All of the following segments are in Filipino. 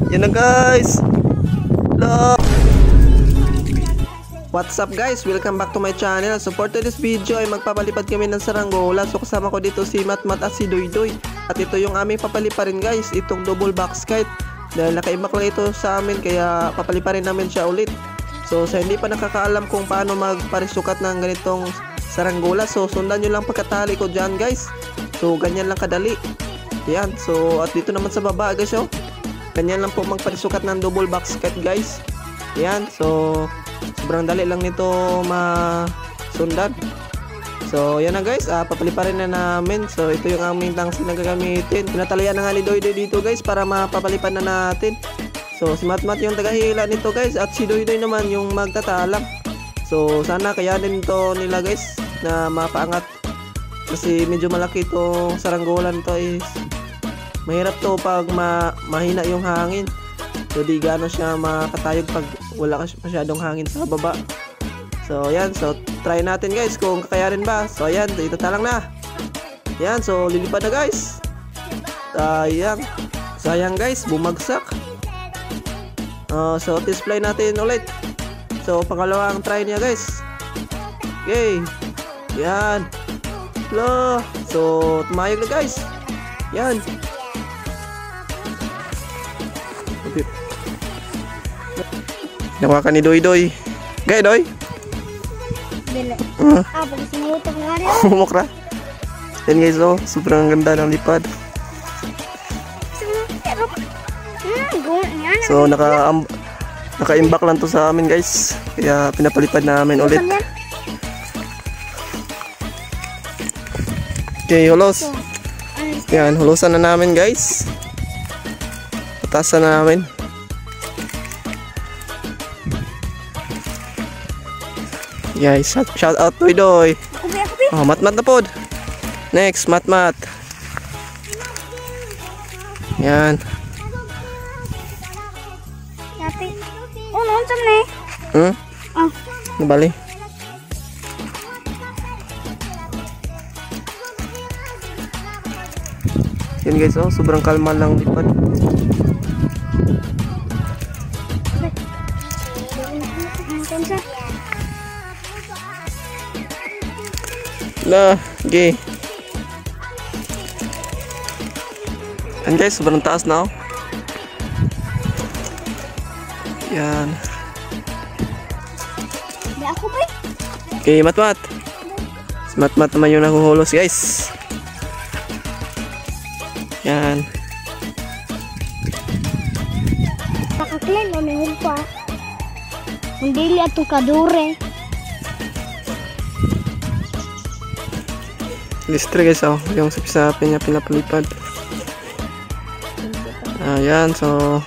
Yan na guys. Hello. What's up guys? Welcome back to my channel. So for today's video ay magpapalipad kami ng saranggola. So kasama ko dito si Matmat at si Doydoy. At ito yung aming papaliparin guys, itong double box kite. Dahil nakaimbak lang ito sa amin kaya papaliparin namin siya ulit. So sa hindi pa nakakaalam kung paano magparisukat ng ganitong saranggola, so sundan nyo lang pagkatali ko dyan guys. So ganyan lang kadali. Yan, so at dito naman sa baba guys, oh, ganyan lang po magparisukat ng double box kite guys. Yan, so sobrang dali lang nito masundan. So yan na guys, papaliparin na namin. So ito yung aming tangsi na gagamitin. Pinatalayan na nga ni Doydoy dito guys para mapapalipan na natin. So si Matmat yung tagahila nito guys, at si Doydoy naman yung magtatalang. So sana kayanin to nila guys na mapaangat, kasi medyo malaki itong saranggolan to is mahirap to pag mahina yung hangin. So di gaano siya makatayog pag wala masyadong hangin sa baba. So yan, so try natin guys kung kakayanin ba. So ayan, itatalang na. Yan, so lilipad na guys. Sayang guys, bumagsak. So display natin ulit. So pangalawang try niya guys. Okay. Yan. Hello. So tumayog na guys. Yan. Okay. Nakuha ni Doydoy. Gaya Doy. Dili. Pag sinutok nga rin. Mukra. Yan guys, oh, sobrang ganda ng lipad. So naka-imbak lang to sa amin guys, kaya pinapalipad namin ulit. Okay, hulos. Yan, hulusan na namin guys. Patasan na namin. Guys, shout out Doydoy. Oh, Matmat na pod. Next, Matmat. Yan. Oh, nonsam nih. Nabali. Yan guys, oh, sobrang kalma lang lipad. Nah, okay. Yan guys, sobrang taas na, oh. Yan. Okay, Matmat. Si Matmat naman yung nakuhulos guys. Yan. Pakaklen na may humpa. Hindi liat itong kadure. Listre guys, oh, yung sapi-sapi niya pinapalipad. Ayan, so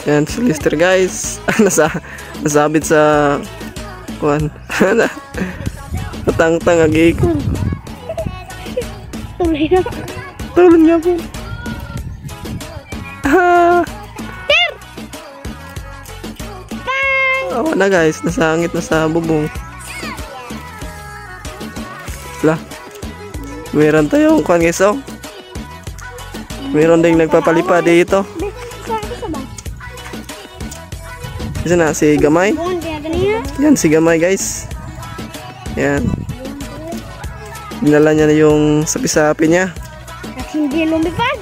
yan si Lister guys. Nasabit sa kuan. Natang-tang agi ko. Tuloy niya po. Awa na guys, nasangit na sa bubong. Lah. Meron tayong kuan guys, oh. Meron ding nagpapalipad dito. Isa na si Gamay. Yan si Gamay guys. Yan. Dinala niya na yung sapi-sapi niya. At hindi lumipad.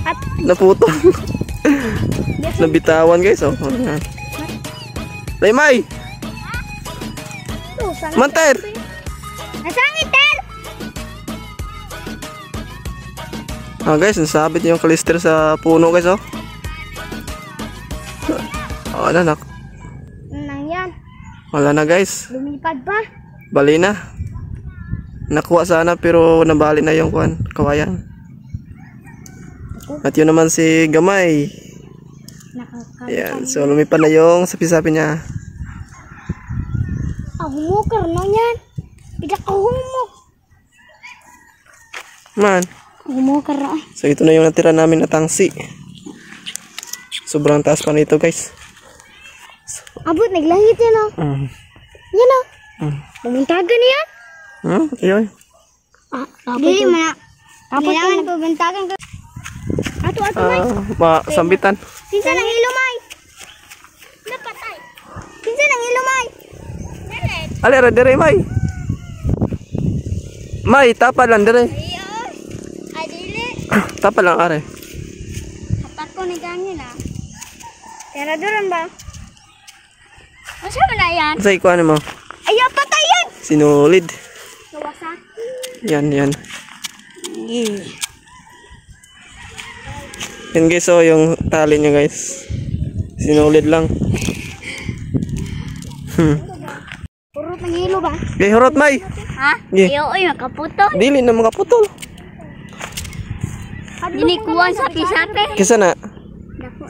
At naputol. Nabitawan guys, oh. Laymay. Manter. Nasangit ter. Guys, nasabit yung kalister sa puno guys, oh. Wala na. Nang yan. Wala na guys. Lumipad pa. Bali na. Nakuha sana pero nabali na yung kawayan. At yun naman si Gamay. Ayan, so lumipad na yung sapi-sapi niya. Humukar na yan. Tidak humuk. Man. Humukar na. So ito na yung natira namin na tangsi. Sobrang taas pa nito guys. Abot, naglangit yan, oh. Yan, oh. Pumuntagan niya. Ayun. Dili man. Tapos kailangan pabantagan ko. Ato may. Sambitan. Kinsa nang ilumay? Napatay. Kinsa nang ilumay? Ali ra dire may. May tapa lang dire. Iyo. Ay dili. Tapa lang are. Hapak ko ni gangin ah. Pero duran ba? Masa man na yan? Say ko ano mo? Ayaw patay yan! Sinulid. Kawasaki. Yan. Yan guys, so yung tali niya guys. Sinulid lang. Puro pangilo ba? Gay hurot may. Ha? Yeah. Ayaw ay makaputol. Dili na mga putol. Dinikuan sa pisate. Kisa na. Dako.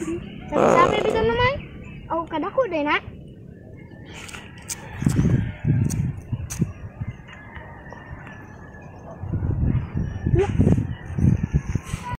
Sabi bisa naman. Oh, kadako din na. Yeah.